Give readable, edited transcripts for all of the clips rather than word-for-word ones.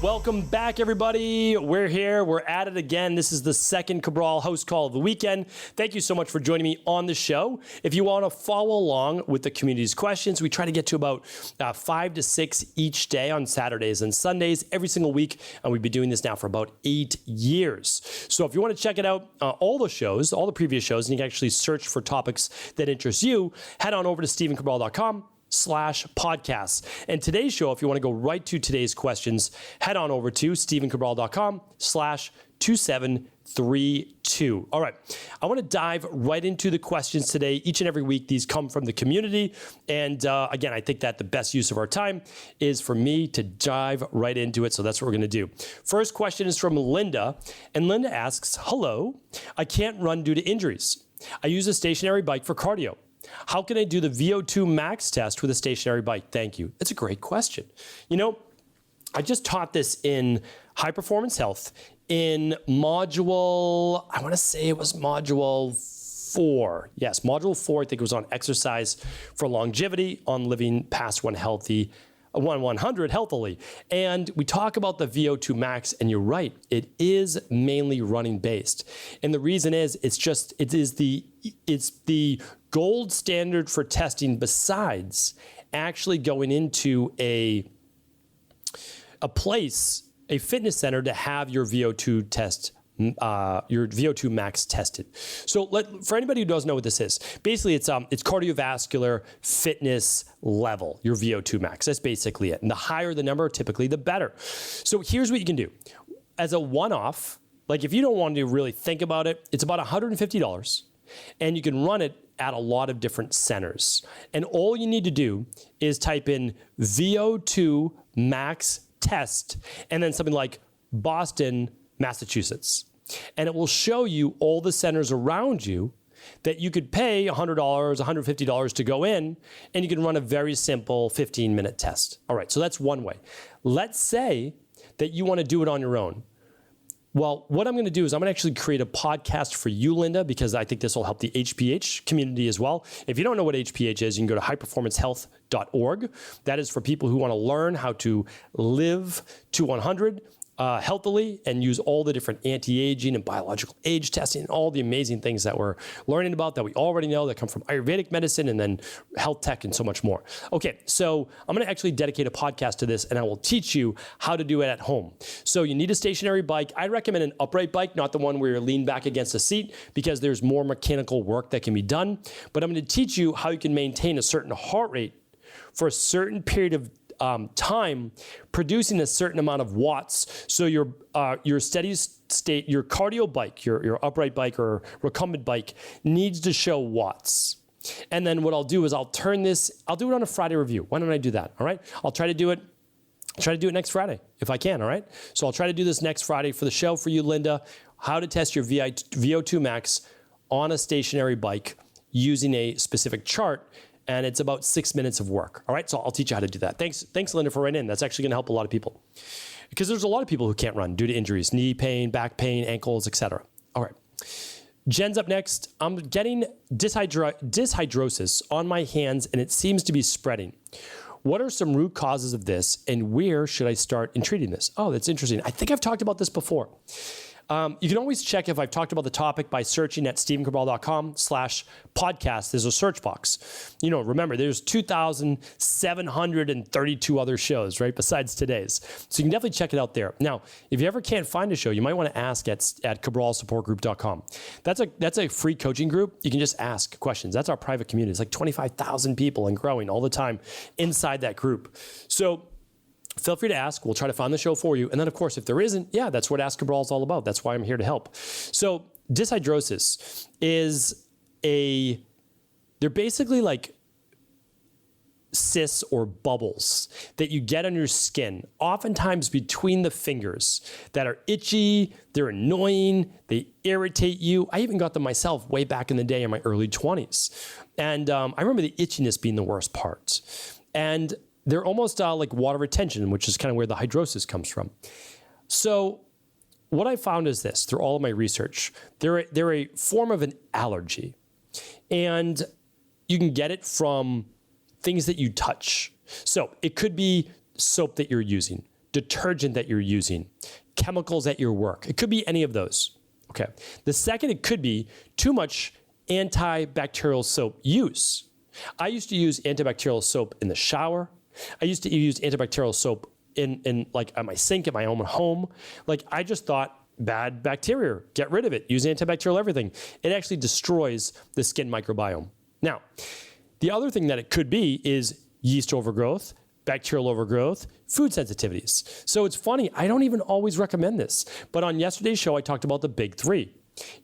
Welcome back, everybody. We're here. We're at it again. This is the second Cabral HouseCall of the weekend. Thank you so much for joining me on the show. If you want to follow along with the community's questions, we try to get to about 5 to 6 each day on Saturdays and Sundays every single week, and we've been doing this now for about 8 years. So if you want to check it out, all the shows, all the previous shows, and you can actually search for topics that interest you, head on over to stevencabral.com/podcasts. And today's show, if you want to go right to today's questions, head on over to stevencabral.com/2732. All right. I want to dive right into the questions today. Each and every week, these come from the community. And again, I think that the best use of our time is for me to dive right into it. So that's what we're going to do. First question is from Linda. And Linda asks, hello, I can't run due to injuries. I use a stationary bike for cardio. How can I do the VO2 Max test with a stationary bike? Thank you. That's a great question. You know, I just taught this in High Performance Health in module, I want to say it was module 4. Yes, module 4, I think it was on exercise for longevity, on living past 100 healthily. And we talk about the VO2 Max, and you're right, it is mainly running based. And the reason is, it's the gold standard for testing, besides actually going into a place, a fitness center, to have your VO2 test, your VO2 Max tested. So for anybody who doesn't know what this is, basically it's cardiovascular fitness level, your VO2 Max. That's basically it. And the higher the number, typically the better. So here's what you can do. As a one-off, like if you don't want to really think about it, it's about $150, and you can run it at a lot of different centers. And all you need to do is type in VO2 Max test, and then something like Boston, Massachusetts. And it will show you all the centers around you that you could pay $100, $150 to go in, and you can run a very simple 15-minute test. All right, so that's one way. Let's say that you want to do it on your own. Well, what I'm going to do is I'm going to actually create a podcast for you, Linda, because I think this will help the HPH community as well. If you don't know what HPH is, you can go to highperformancehealth.org. That is for people who want to learn how to live to 100 healthily and use all the different anti-aging and biological age testing and all the amazing things that we're learning about that we already know that come from Ayurvedic medicine and then health tech and so much more. Okay, so I'm going to actually dedicate a podcast to this, and I will teach you how to do it at home. So you need a stationary bike. I recommend an upright bike, not the one where you're leaned back against a seat, because there's more mechanical work that can be done. But I'm going to teach you how you can maintain a certain heart rate for a certain period of time, producing a certain amount of watts. So your steady state, your cardio bike, your upright bike or recumbent bike needs to show watts. And then what I'll do is I'll do it on a Friday review. Why don't I do that? All right. I'll try to do it next Friday if I can. All right. So I'll try to do this next Friday for the show for you, Linda, how to test your VO2 Max on a stationary bike using a specific chart. And it's about 6 minutes of work. All right, so I'll teach you how to do that. Thanks, Linda, for writing in. That's actually going to help a lot of people, because there's a lot of people who can't run due to injuries, knee pain, back pain, ankles, etc. All right, Jen's up next. I'm getting dyshidrosis on my hands, and it seems to be spreading. What are some root causes of this, and where should I start in treating this? Oh, that's interesting. I think I've talked about this before. You can always check if I've talked about the topic by searching at stevencabral.com/podcast. There's a search box. You know, remember, there's 2,732 other shows, right, besides today's. So you can definitely check it out there. Now, if you ever can't find a show, you might want to ask at cabralsupportgroup.com. That's a free coaching group. You can just ask questions. That's our private community. It's like 25,000 people and growing all the time inside that group. So feel free to ask. We'll try to find the show for you. And then, of course, if there isn't, yeah, that's what Ask Cabral is all about. That's why I'm here to help. So dyshidrosis is they're basically like cysts or bubbles that you get on your skin, oftentimes between the fingers, that are itchy, they're annoying, they irritate you. I even got them myself way back in the day in my early 20s. And I remember the itchiness being the worst part. And they're almost like water retention, which is kind of where the hydrosis comes from. So what I found is this, through all of my research, they're a form of an allergy. And you can get it from things that you touch. So it could be soap that you're using, detergent that you're using, chemicals at your work. It could be any of those. Okay. The second, it could be too much antibacterial soap use. I used to use antibacterial soap in the shower. I used to use antibacterial soap in like at my sink at my own home. Like I just thought, bad bacteria, get rid of it. Use antibacterial everything. It actually destroys the skin microbiome. Now, the other thing that it could be is yeast overgrowth, bacterial overgrowth, food sensitivities. So it's funny, I don't even always recommend this, but on yesterday's show, I talked about the big three.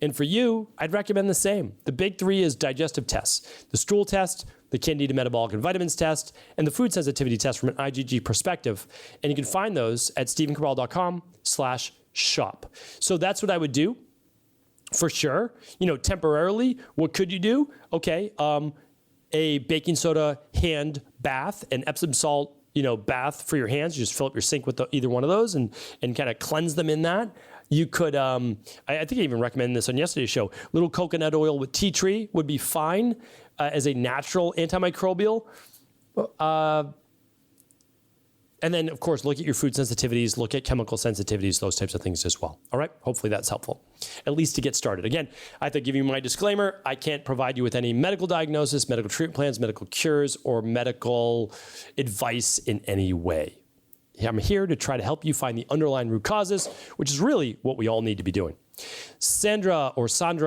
And for you, I'd recommend the same. The big three is digestive tests, the stool test, the Candida metabolic and vitamins test, and the food sensitivity test from an IgG perspective. And you can find those at stephencabral.com/shop. So that's what I would do for sure. Temporarily, what could you do? Okay, a baking soda hand bath, an Epsom salt, bath for your hands. You just fill up your sink with either one of those and kind of cleanse them in that. You could, I think I even recommended this on yesterday's show. Little coconut oil with tea tree would be fine as a natural antimicrobial. And then, of course, look at your food sensitivities, look at chemical sensitivities, those types of things as well. All right? Hopefully that's helpful, at least to get started. Again, I have to give you my disclaimer. I can't provide you with any medical diagnosis, medical treatment plans, medical cures, or medical advice in any way. I'm here to try to help you find the underlying root causes, which is really what we all need to be doing. Sandra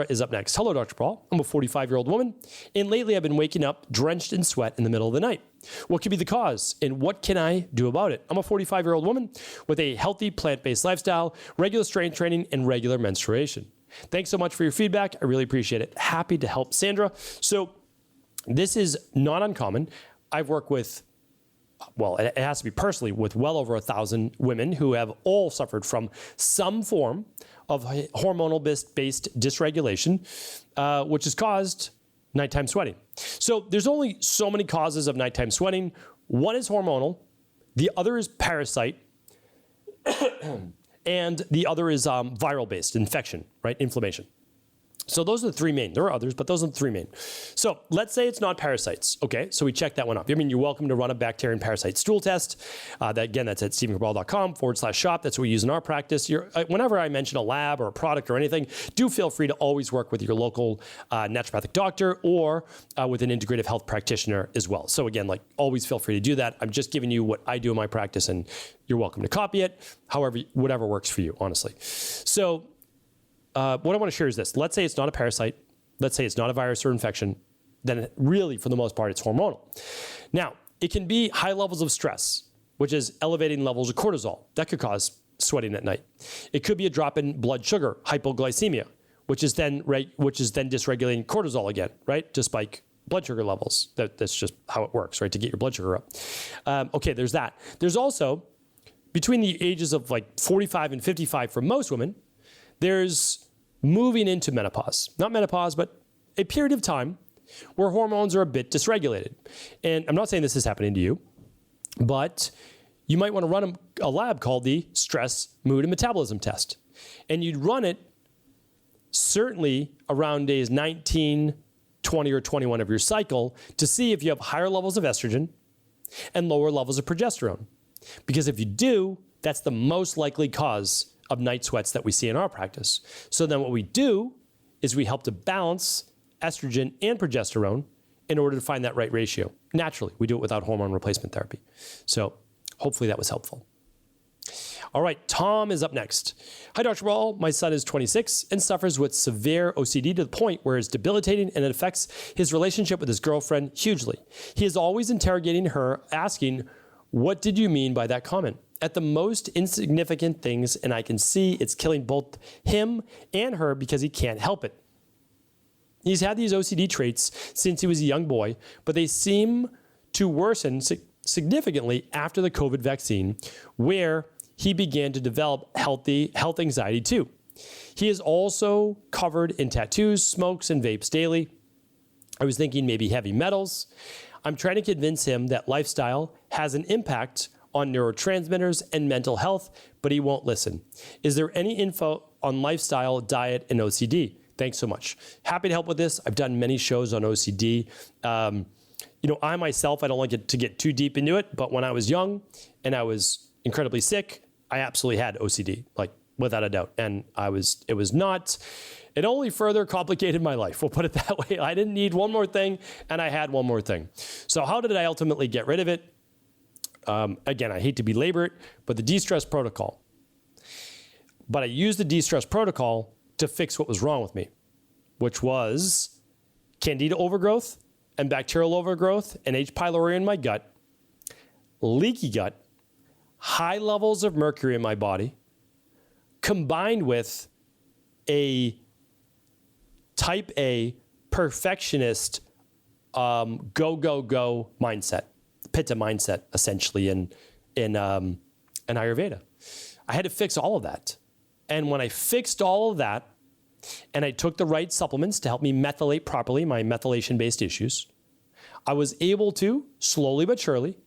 is up next. Hello, Dr. Paul. I'm a 45-year-old woman, and lately I've been waking up drenched in sweat in the middle of the night. What could be the cause, and what can I do about it? I'm a 45-year-old woman with a healthy plant-based lifestyle, regular strength training, and regular menstruation. Thanks so much for your feedback. I really appreciate it. Happy to help Sandra. So this is not uncommon. I've worked with, well, it has to be personally, with well over 1,000 women who have all suffered from some form of hormonal-based dysregulation, which has caused nighttime sweating. So there's only so many causes of nighttime sweating. One is hormonal, the other is parasite, and the other is viral-based infection, right? Inflammation. So those are the three main. There are others, but those are the three main. So let's say it's not parasites. Okay, so we check that one off. I mean, you're welcome to run a bacteria and parasite stool test. Again, that's at stephencabral.com/shop. That's what we use in our practice. Whenever I mention a lab or a product or anything, do feel free to always work with your local naturopathic doctor or with an integrative health practitioner as well. So again, always feel free to do that. I'm just giving you what I do in my practice, and you're welcome to copy it, whatever works for you, honestly. So what I want to share is this. Let's say it's not a parasite. Let's say it's not a virus or infection. Then really, for the most part, it's hormonal. Now, it can be high levels of stress, which is elevating levels of cortisol. That could cause sweating at night. It could be a drop in blood sugar, hypoglycemia, which is then dysregulating cortisol again, right? To spike blood sugar levels. That's just how it works, right? To get your blood sugar up. Okay, there's that. There's also, between the ages of 45 and 55 for most women, there's moving into menopause. Not menopause, but a period of time where hormones are a bit dysregulated. And I'm not saying this is happening to you, but you might want to run a lab called the Stress, Mood, and Metabolism Test. And you'd run it certainly around days 19, 20, or 21 of your cycle to see if you have higher levels of estrogen and lower levels of progesterone. Because if you do, that's the most likely cause of night sweats that we see in our practice. So then what we do is we help to balance estrogen and progesterone in order to find that right ratio. Naturally, we do it without hormone replacement therapy. So hopefully that was helpful. All right, Tom is up next. Hi, Dr. Ball. My son is 26 and suffers with severe OCD to the point where it's debilitating and it affects his relationship with his girlfriend hugely. He is always interrogating her, asking, "What did you mean by that comment?" At the most insignificant things, and I can see it's killing both him and her because he can't help it. He's had these OCD traits since he was a young boy, but they seem to worsen significantly after the COVID vaccine, where he began to develop health anxiety too. He is also covered in tattoos, smokes, and vapes daily. I was thinking maybe heavy metals. I'm trying to convince him that lifestyle has an impact on neurotransmitters and mental health, but he won't listen. Is there any info on lifestyle, diet, and OCD? Thanks so much. Happy to help with this. I've done many shows on OCD. I myself, I don't like it to get too deep into it, but when I was young and I was incredibly sick, I absolutely had OCD, like without a doubt. And it only further complicated my life. We'll put it that way. I didn't need one more thing, and I had one more thing. So how did I ultimately get rid of it? Again, I hate to belabor it, but the de-stress protocol. But I used the de-stress protocol to fix what was wrong with me, which was candida overgrowth and bacterial overgrowth and H. pylori in my gut, leaky gut, high levels of mercury in my body, combined with a type A perfectionist go mindset, pitta mindset, essentially in Ayurveda. I had to fix all of that. And when I fixed all of that, and I took the right supplements to help me methylate properly, my methylation-based issues, I was able to, slowly but surely,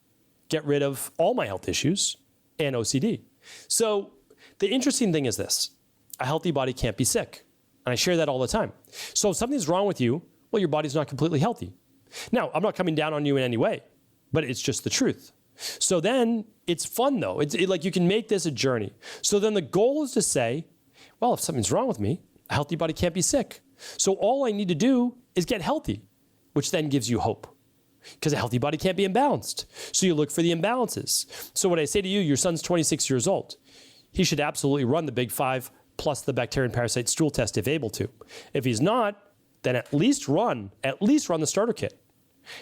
get rid of all my health issues and OCD. So the interesting thing is this: a healthy body can't be sick. And I share that all the time. So if something's wrong with you, well, your body's not completely healthy. Now, I'm not coming down on you in any way, but it's just the truth. So then it's fun though. Like you can make this a journey. So then the goal is to say, well, if something's wrong with me, a healthy body can't be sick. So all I need to do is get healthy, which then gives you hope. Because a healthy body can't be imbalanced. So you look for the imbalances. So what I say to you, your son's 26 years old. He should absolutely run the Big 5 plus the bacteria and parasite stool test if able to. If he's not, then at least run the starter kit.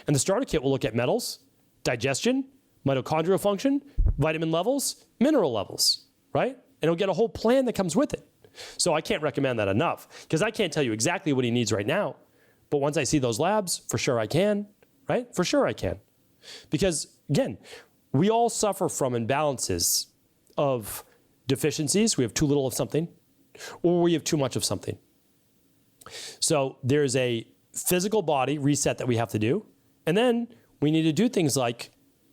And the starter kit will look at metals, digestion, mitochondrial function, vitamin levels, mineral levels, right? And he'll get a whole plan that comes with it. So I can't recommend that enough because I can't tell you exactly what he needs right now. But once I see those labs, for sure I can, right? For sure I can. Because again, we all suffer from imbalances of deficiencies. We have too little of something, or we have too much of something. So there's a physical body reset that we have to do. And then we need to do things like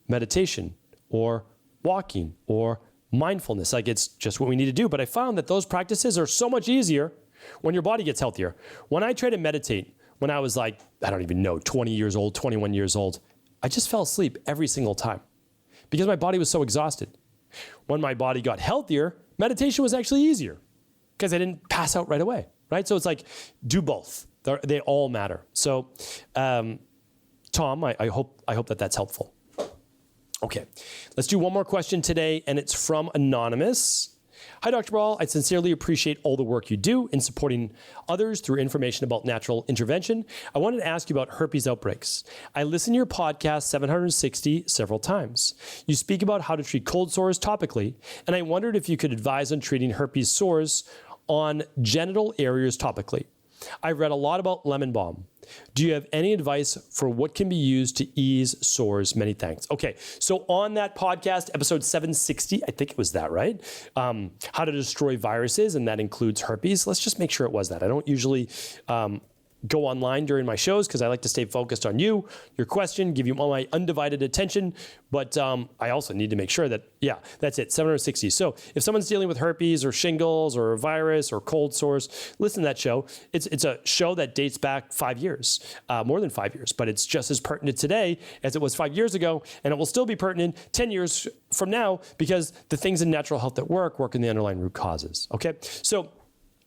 meditation or walking or mindfulness. Like it's just what we need to do. But I found that those practices are so much easier when your body gets healthier. When I tried to meditate, when I was like, I don't even know, 20 years old, 21 years old, I just fell asleep every single time because my body was so exhausted. When my body got healthier, meditation was actually easier because I didn't pass out right away, right? So it's like, do both. They all matter. So, Tom, I hope that that's helpful. Okay, let's do one more question today, and it's from Anonymous. Hi, Dr. Cabral. I sincerely appreciate all the work you do in supporting others through information about natural intervention. I wanted to ask you about herpes outbreaks. I listened to your podcast 760 several times. You speak about how to treat cold sores topically, and I wondered if you could advise on treating herpes sores on genital areas topically. I've read a lot about lemon balm. Do you have any advice for what can be used to ease sores? Many thanks. Okay, so on that podcast, episode 760, I think it was that, right? How to destroy viruses, and that includes herpes. Let's just make sure it was that. I don't usually go online during my shows because I like to stay focused on you, your question, give you all my undivided attention. But I also need to make sure that, yeah, that's it, 760. So if someone's dealing with herpes or shingles or a virus or cold sores, listen to that show. It's a show that dates back 5 years, more than 5 years, but it's just as pertinent today as it was 5 years ago, and it will still be pertinent 10 years from now because the things in natural health that work in the underlying root causes, okay? So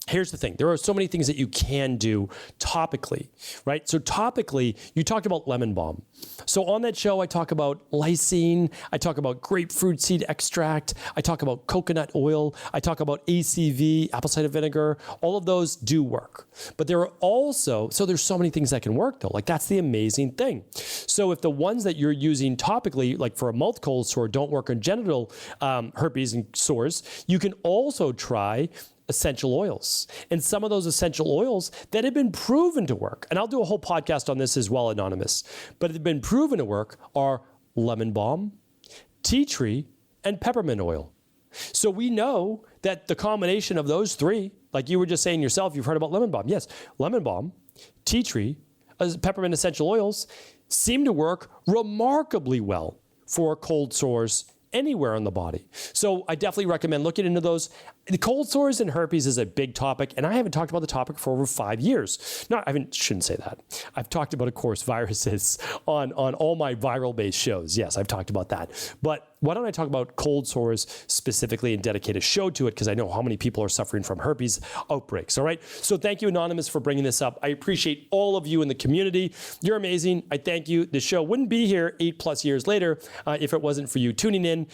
here's the thing. There are so many things that you can do topically, right? So topically, you talked about lemon balm. So on that show, I talk about lysine. I talk about grapefruit seed extract. I talk about coconut oil. I talk about ACV, apple cider vinegar. All of those do work. But there are also, so there's so many things that can work though. Like that's the amazing thing. So if the ones that you're using topically, like for a mouth cold sore, don't work on genital herpes and sores, you can also try essential oils. And some of those essential oils that have been proven to work, and I'll do a whole podcast on this as well, Anonymous, but have been proven to work are lemon balm, tea tree, and peppermint oil. So we know that the combination of those three, like you were just saying yourself, you've heard about lemon balm. Yes, lemon balm, tea tree, peppermint essential oils seem to work remarkably well for cold sores anywhere on the body. So I definitely recommend looking into those. the cold sores and herpes is a big topic, and I haven't talked about the topic for over 5 years. No, shouldn't say that. I've talked about, of course, viruses on all my viral-based shows. Yes, I've talked about that. But why don't I talk about cold sores specifically and dedicate a show to it, because I know how many people are suffering from herpes outbreaks, all right? So thank you, Anonymous, for bringing this up. I appreciate all of you in the community. You're amazing. I thank you. The show wouldn't be here 8+ years later if it wasn't for you tuning in,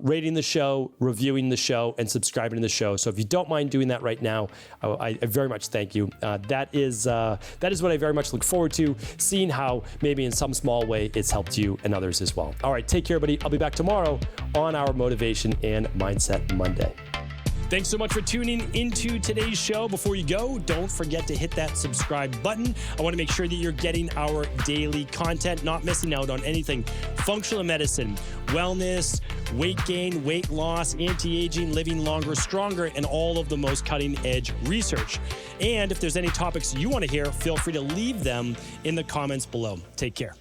rating the show, reviewing the show, and subscribing to the show. So if you don't mind doing that right now, I very much thank you. That is what I very much look forward to, seeing how maybe in some small way it's helped you and others as well. All right, take care, everybody. I'll be back tomorrow on our Motivation and Mindset Monday. Thanks so much for tuning into today's show. Before you go, don't forget to hit that subscribe button. I want to make sure that you're getting our daily content, not missing out on anything functional medicine, wellness, weight gain, weight loss, anti-aging, living longer, stronger, and all of the most cutting-edge research. And if there's any topics you want to hear, feel free to leave them in the comments below. Take care.